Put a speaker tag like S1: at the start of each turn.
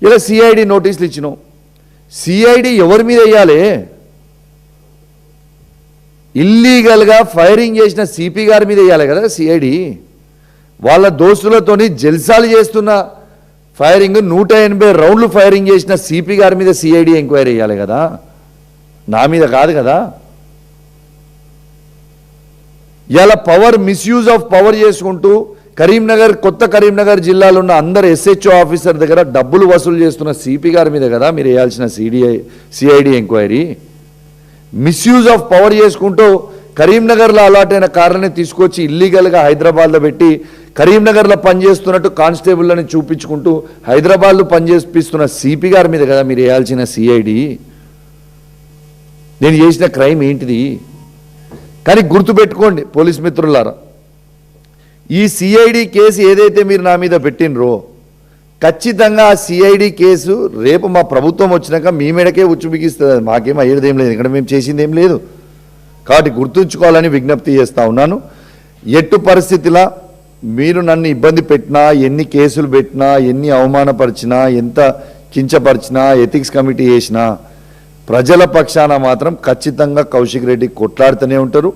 S1: ఇలా సిఐడి నోటీసులు ఇచ్చినాం. సిఐడి ఎవరి మీద వేయాలి? ఇల్లీగల్గా ఫైరింగ్ చేసిన సిపి గారి మీద వేయాలి కదా సిఐడి. వాళ్ళ దోస్తులతోని జల్సాలు చేస్తున్న ఫైరింగ్ 180 రౌండ్లు ఫైరింగ్ చేసిన సిపి గారి మీద సిఐడి ఎంక్వైరీ చేయాలి కదా, నా మీద కాదు కదా. ఇలా పవర్ మిస్యూజ్ ఆఫ్ పవర్ చేసుకుంటూ కరీంనగర్, కొత్త కరీంనగర్ జిల్లాలో ఉన్న అందరు ఎస్హెచ్ఓ ఆఫీసర్ దగ్గర డబ్బులు వసూలు చేస్తున్న సిపి గారి మీద కదా మీరు వేయాల్సిన CID enquiry. Misuse of power చేసుకుంటూ కరీంనగర్లో అలాట్ అయిన కార్లని తీసుకొచ్చి ఇల్లీగల్గా హైదరాబాద్లో పెట్టి కరీంనగర్లో పనిచేస్తున్నట్టు కానిస్టేబుల్ని చూపించుకుంటూ హైదరాబాద్లో పనిచేపిస్తున్న సిపి గారి మీద కదా మీరు వేయాల్సిన సిఐడి. నేను చేసిన క్రైమ్ ఏంటిది? కానీ గుర్తుపెట్టుకోండి పోలీస్ మిత్రులారా, ఈ సిఐడి కేసు ఏదైతే మీరు నా మీద పెట్టినరో ఖచ్చితంగా ఆ సిఐడి కేసు రేపు మా ప్రభుత్వం వచ్చినాక మీ మీదకే ఉచ్చుబిగిస్తుంది. మాకేం అయ్యేది ఏం లేదు, ఇక్కడ మేము చేసింది ఏం లేదు. కాబట్టి గుర్తుంచుకోవాలని విజ్ఞప్తి చేస్తూ ఉన్నాను. ఎట్టు పరిస్థితిలా మీరు నన్ను ఇబ్బంది పెట్టినా, ఎన్ని కేసులు పెట్టినా, ఎన్ని అవమానపరిచినా, ఎంత కించపరిచినా, ఎథిక్స్ కమిటీ చేసినా ప్రజల పక్షాన మాత్రం ఖచ్చితంగా కౌశిక్ రెడ్డి కొట్లాడుతూనే ఉంటారు.